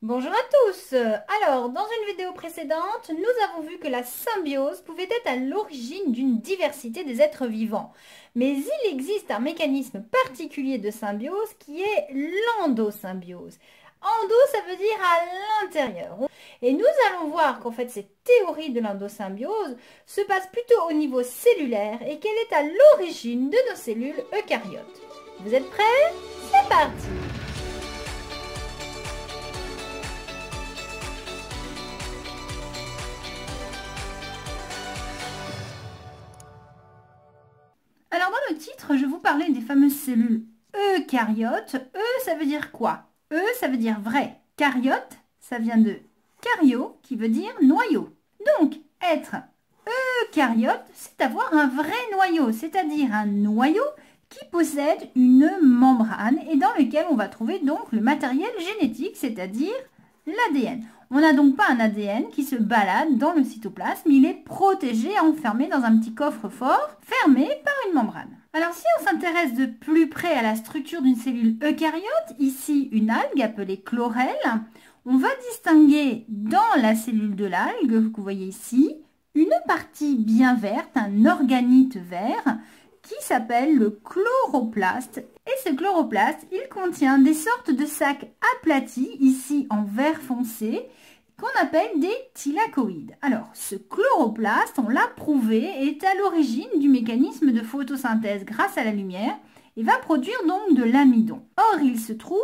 Bonjour à tous. Alors, dans une vidéo précédente, nous avons vu que la symbiose pouvait être à l'origine d'une diversité des êtres vivants. Mais il existe un mécanisme particulier de symbiose qui est l'endosymbiose. Endo, ça veut dire à l'intérieur. Et nous allons voir qu'en fait, cette théorie de l'endosymbiose se passe plutôt au niveau cellulaire et qu'elle est à l'origine de nos cellules eucaryotes. Vous êtes prêts? C'est parti! Alors dans le titre, je vous parlais des fameuses cellules eucaryotes. Ça veut dire quoi? Ça veut dire vrai. Caryote, ça vient de cario, qui veut dire noyau. Donc, être eucaryote, c'est avoir un vrai noyau, c'est-à-dire un noyau qui possède une membrane et dans lequel on va trouver donc le matériel génétique, c'est-à-dire l'ADN. On n'a donc pas un ADN qui se balade dans le cytoplasme, il est protégé, enfermé dans un petit coffre-fort, fermé par une membrane. Alors si on s'intéresse de plus près à la structure d'une cellule eucaryote, ici une algue appelée chlorelle, on va distinguer dans la cellule de l'algue, que vous voyez ici, une partie bien verte, un organite vert, qui s'appelle le chloroplaste. Et ce chloroplaste, il contient des sortes de sacs aplatis, ici en vert foncé, qu'on appelle des thylakoïdes. Alors, ce chloroplaste, on l'a prouvé, est à l'origine du mécanisme de photosynthèse grâce à la lumière et va produire donc de l'amidon. Or, il se trouve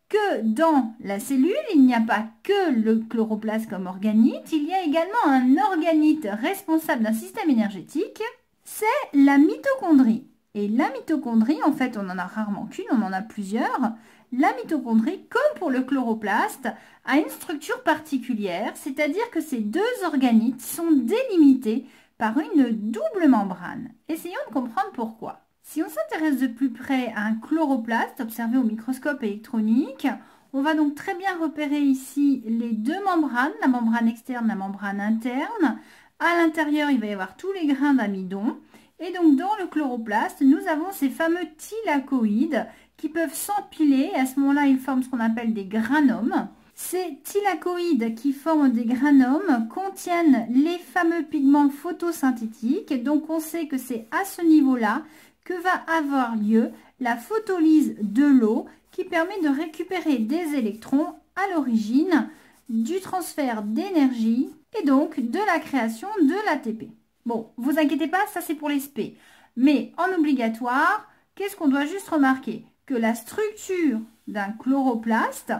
que dans la cellule, il n'y a pas que le chloroplaste comme organite, il y a également un organite responsable d'un système énergétique, c'est la mitochondrie. Et la mitochondrie, en fait, on n'en a rarement qu'une, on en a plusieurs. La mitochondrie, comme pour le chloroplaste, a une structure particulière, c'est-à-dire que ces deux organites sont délimités par une double membrane. Essayons de comprendre pourquoi. Si on s'intéresse de plus près à un chloroplaste observé au microscope électronique, on va donc très bien repérer ici les deux membranes, la membrane externe, la membrane interne. À l'intérieur, il va y avoir tous les grains d'amidon. Et donc, dans le chloroplaste, nous avons ces fameux thylakoïdes qui peuvent s'empiler. À ce moment-là, ils forment ce qu'on appelle des granomes. Ces thylakoïdes qui forment des granomes contiennent les fameux pigments photosynthétiques. Donc, on sait que c'est à ce niveau-là que va avoir lieu la photolyse de l'eau qui permet de récupérer des électrons à l'origine du transfert d'énergie et donc de la création de l'ATP. Bon, vous inquiétez pas, ça c'est pour les spé. Mais en obligatoire, qu'est-ce qu'on doit juste remarquer? Que la structure d'un chloroplaste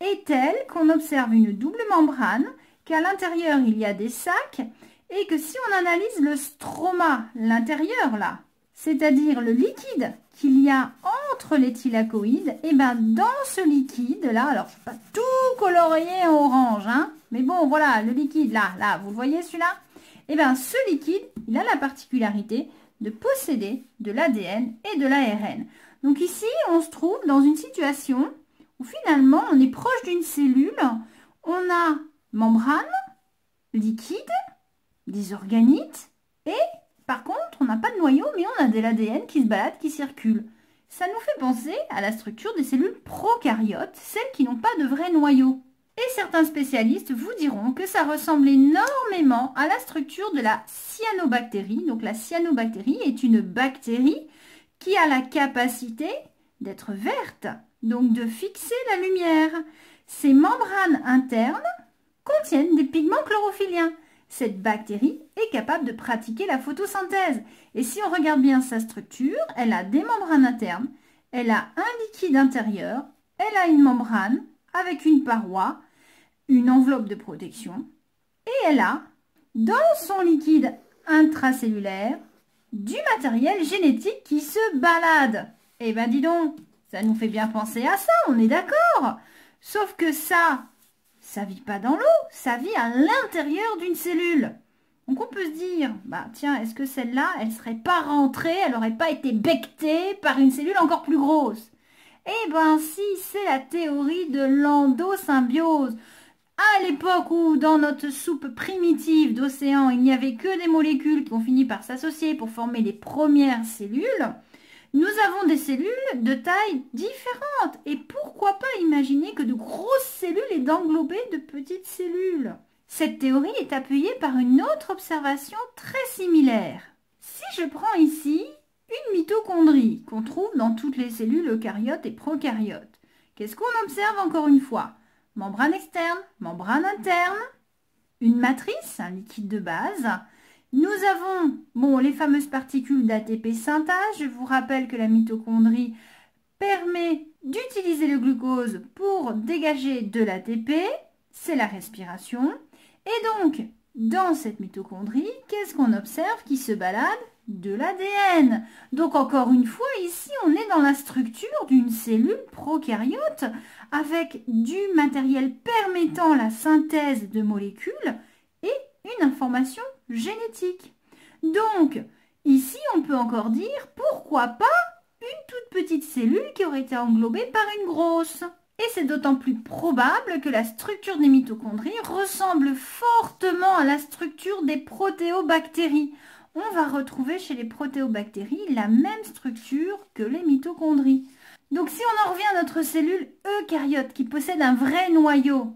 est telle qu'on observe une double membrane, qu'à l'intérieur il y a des sacs et que si on analyse le stroma, l'intérieur là, c'est-à-dire le liquide qu'il y a entre les thylakoïdes, et bien dans ce liquide là, alors pas tout colorié en orange, hein, mais bon voilà, le liquide là, vous le voyez celui-là? Et bien ce liquide, il a la particularité de posséder de l'ADN et de l'ARN. Donc ici, on se trouve dans une situation où finalement on est proche d'une cellule, on a membrane, liquide, des organites et par contre, on n'a pas de noyau, mais on a de l'ADN qui se balade, qui circule. Ça nous fait penser à la structure des cellules prokaryotes, celles qui n'ont pas de vrai noyau. Et certains spécialistes vous diront que ça ressemble énormément à la structure de la cyanobactérie. Donc la cyanobactérie est une bactérie qui a la capacité d'être verte, donc de fixer la lumière. Ces membranes internes contiennent des pigments chlorophylliens. Cette bactérie est capable de pratiquer la photosynthèse. Et si on regarde bien sa structure, elle a des membranes internes, elle a un liquide intérieur, elle a une membrane avec une paroi, une enveloppe de protection, et elle a, dans son liquide intracellulaire, du matériel génétique qui se balade. Eh ben dis donc, ça nous fait bien penser à ça, on est d'accord. Sauf que ça vit pas dans l'eau, ça vit à l'intérieur d'une cellule. Donc on peut se dire, bah tiens, est-ce que celle-là, elle serait pas rentrée, elle n'aurait pas été becquetée par une cellule encore plus grosse? Eh ben si, c'est la théorie de l'endosymbiose. À l'époque où dans notre soupe primitive d'océan, il n'y avait que des molécules qui ont fini par s'associer pour former les premières cellules, nous avons des cellules de taille différente. Et pourquoi pas imaginer que de grosses cellules aient d'englober de petites cellules. Cette théorie est appuyée par une autre observation très similaire. Si je prends ici une mitochondrie qu'on trouve dans toutes les cellules eucaryotes et prokaryotes, qu'est-ce qu'on observe encore une fois? Membrane externe, membrane interne, une matrice, un liquide de base. Nous avons les fameuses particules d'ATP synthase. Je vous rappelle que la mitochondrie permet d'utiliser le glucose pour dégager de l'ATP. C'est la respiration. Et donc, dans cette mitochondrie, qu'est-ce qu'on observe qui se balade? De l'ADN. Donc encore une fois, ici, on est dans la structure d'une cellule prokaryote avec du matériel permettant la synthèse de molécules et une information génétique. Donc, ici, on peut encore dire, pourquoi pas une toute petite cellule qui aurait été englobée par une grosse. Et c'est d'autant plus probable que la structure des mitochondries ressemble fortement à la structure des protéobactéries. On va retrouver chez les protéobactéries la même structure que les mitochondries. Donc si on en revient à notre cellule eucaryote qui possède un vrai noyau,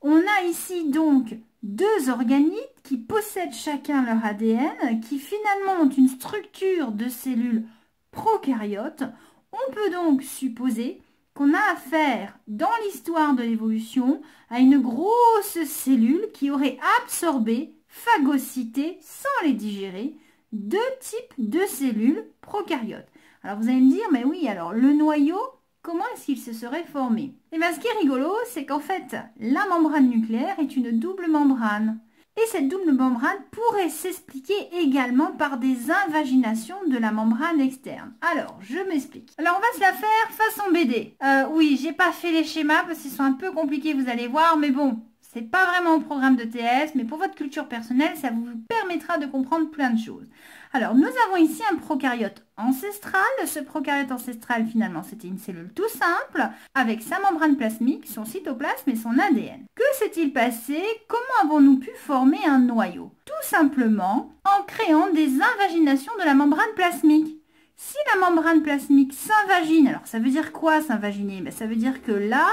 on a ici donc deux organites qui possèdent chacun leur ADN, qui finalement ont une structure de cellules prokaryotes. On peut donc supposer qu'on a affaire dans l'histoire de l'évolution à une grosse cellule qui aurait absorbé, phagocyté, sans les digérer, deux types de cellules prokaryotes. Alors vous allez me dire, mais oui, alors le noyau, comment est-ce qu'il se serait formé? Et bien ce qui est rigolo, c'est qu'en fait, la membrane nucléaire est une double membrane. Et cette double membrane pourrait s'expliquer également par des invaginations de la membrane externe. Alors, je m'explique. Alors, on va se la faire façon BD. Oui, j'ai pas fait les schémas parce qu'ils sont un peu compliqués, vous allez voir, mais bon, c'est pas vraiment au programme de TS, mais pour votre culture personnelle, ça vous permettra de comprendre plein de choses. Alors, nous avons ici un prokaryote ancestral. Ce prokaryote ancestral, finalement, c'était une cellule tout simple, avec sa membrane plasmique, son cytoplasme et son ADN. Que s'est-il passé? Comment avons-nous pu former un noyau? Tout simplement en créant des invaginations de la membrane plasmique. Si la membrane plasmique s'invagine, alors ça veut dire quoi s'invaginer? Ben, ça veut dire que là,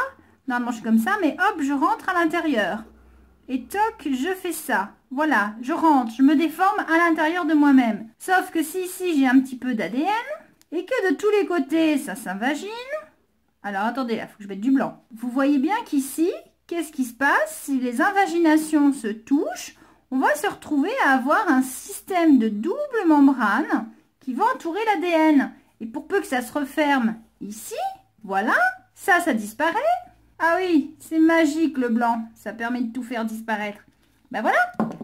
normalement je suis comme ça, mais hop, je rentre à l'intérieur. Et toc, je fais ça. Voilà, je rentre, je me déforme à l'intérieur de moi-même. Sauf que si ici j'ai un petit peu d'ADN et que de tous les côtés ça s'invagine. Alors attendez, là, il faut que je mette du blanc. Vous voyez bien qu'ici, qu'est-ce qui se passe? Si les invaginations se touchent, on va se retrouver à avoir un système de double membrane qui va entourer l'ADN. Et pour peu que ça se referme ici, voilà, ça disparaît. Ah oui, c'est magique le blanc, ça permet de tout faire disparaître. Ben voilà,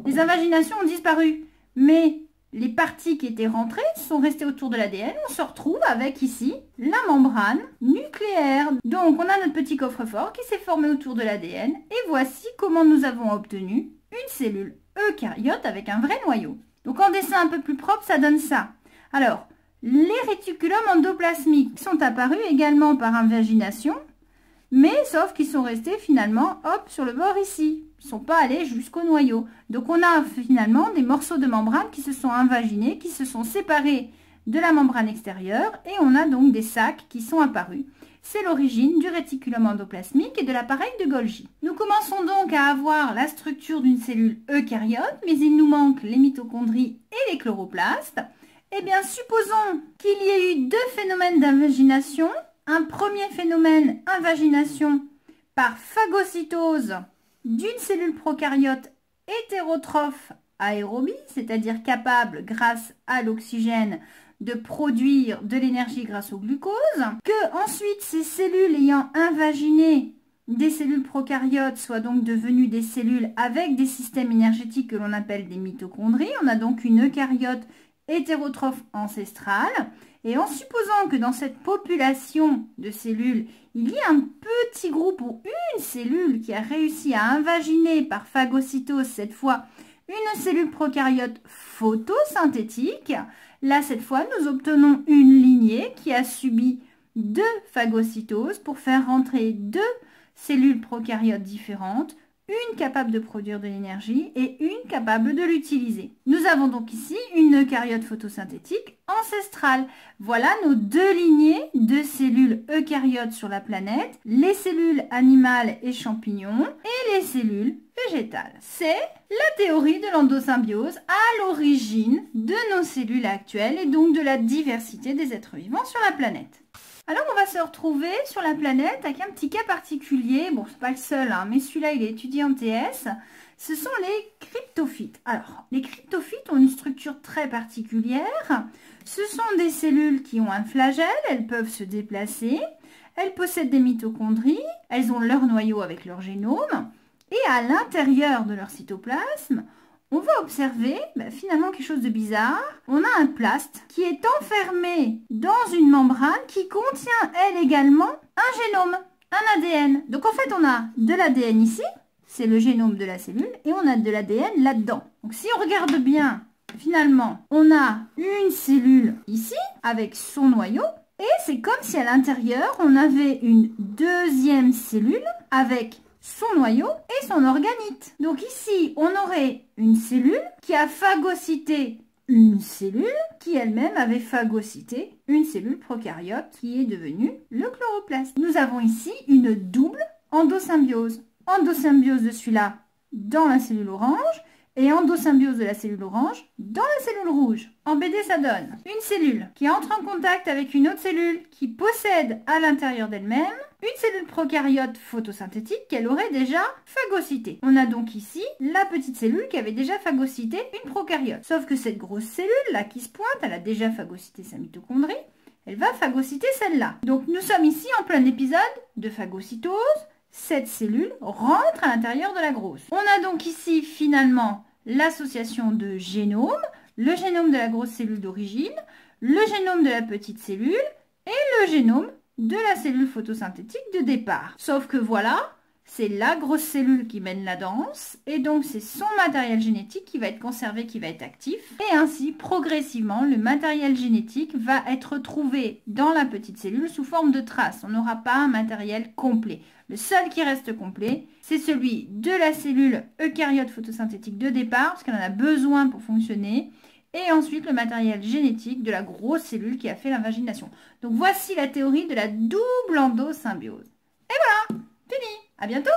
les invaginations ont disparu, mais les parties qui étaient rentrées sont restées autour de l'ADN. On se retrouve avec ici la membrane nucléaire. Donc on a notre petit coffre-fort qui s'est formé autour de l'ADN et voici comment nous avons obtenu une cellule eucaryote avec un vrai noyau. Donc en dessin un peu plus propre, ça donne ça. Alors, les réticulums endoplasmiques sont apparus également par invagination. Mais sauf qu'ils sont restés finalement, hop, sur le bord ici. Ils ne sont pas allés jusqu'au noyau. Donc on a finalement des morceaux de membrane qui se sont invaginés, qui se sont séparés de la membrane extérieure. Et on a donc des sacs qui sont apparus. C'est l'origine du réticulum endoplasmique et de l'appareil de Golgi. Nous commençons donc à avoir la structure d'une cellule eucaryote, mais il nous manque les mitochondries et les chloroplastes. Eh bien, supposons qu'il y ait eu deux phénomènes d'invagination. Un premier phénomène, invagination par phagocytose d'une cellule prokaryote hétérotrophe aérobie, c'est-à-dire capable, grâce à l'oxygène, de produire de l'énergie grâce au glucose, que ensuite ces cellules ayant invaginé des cellules prokaryotes soient donc devenues des cellules avec des systèmes énergétiques que l'on appelle des mitochondries. On a donc une eucaryote hétérotrophe ancestrale. Et en supposant que dans cette population de cellules, il y ait un petit groupe ou une cellule qui a réussi à invaginer par phagocytose cette fois une cellule prokaryote photosynthétique, là cette fois nous obtenons une lignée qui a subi deux phagocytoses pour faire rentrer deux cellules prokaryotes différentes, une capable de produire de l'énergie et une capable de l'utiliser. Nous avons donc ici une eucaryote photosyntétique ancestrale. Voilà nos deux lignées de cellules eucaryotes sur la planète, les cellules animales et champignons et les cellules végétales. C'est la théorie de l'endosymbiose à l'origine de nos cellules actuelles et donc de la diversité des êtres vivants sur la planète. Alors on va se retrouver sur la planète avec un petit cas particulier, bon c'est pas le seul, hein, mais celui-là il est étudié en TS, ce sont les cryptophytes. Alors les cryptophytes ont une structure très particulière, ce sont des cellules qui ont un flagelle, elles peuvent se déplacer, elles possèdent des mitochondries, elles ont leur noyau avec leur génome, et à l'intérieur de leur cytoplasme, on va observer finalement quelque chose de bizarre. On a un plast qui est enfermé dans une membrane qui contient elle également un génome, un ADN. Donc en fait on a de l'ADN ici, c'est le génome de la cellule, et on a de l'ADN là-dedans. Donc si on regarde bien, finalement on a une cellule ici avec son noyau, et c'est comme si à l'intérieur on avait une deuxième cellule avec son noyau et son organite. Donc ici, on aurait une cellule qui a phagocyté une cellule qui elle-même avait phagocyté une cellule prokaryote qui est devenue le chloroplaste. Nous avons ici une double endosymbiose. Endosymbiose de celui-là dans la cellule orange et endosymbiose de la cellule orange dans la cellule rouge. En BD, ça donne une cellule qui entre en contact avec une autre cellule qui possède à l'intérieur d'elle-même une cellule prokaryote photosynthétique qu'elle aurait déjà phagocytée. On a donc ici la petite cellule qui avait déjà phagocyté une prokaryote. Sauf que cette grosse cellule là qui se pointe, elle a déjà phagocyté sa mitochondrie, elle va phagocyter celle-là. Donc nous sommes ici en plein épisode de phagocytose. Cette cellule rentre à l'intérieur de la grosse. On a donc ici finalement l'association de génomes, le génome de la grosse cellule d'origine, le génome de la petite cellule et le génome de la cellule photosynthétique de départ. Sauf que voilà, c'est la grosse cellule qui mène la danse et donc c'est son matériel génétique qui va être conservé, qui va être actif. Et ainsi, progressivement, le matériel génétique va être trouvé dans la petite cellule sous forme de traces. On n'aura pas un matériel complet. Le seul qui reste complet, c'est celui de la cellule eucaryote photosynthétique de départ, parce qu'elle en a besoin pour fonctionner. Et ensuite, le matériel génétique de la grosse cellule qui a fait l'invagination. Donc, voici la théorie de la double endosymbiose. Et voilà, fini. À bientôt.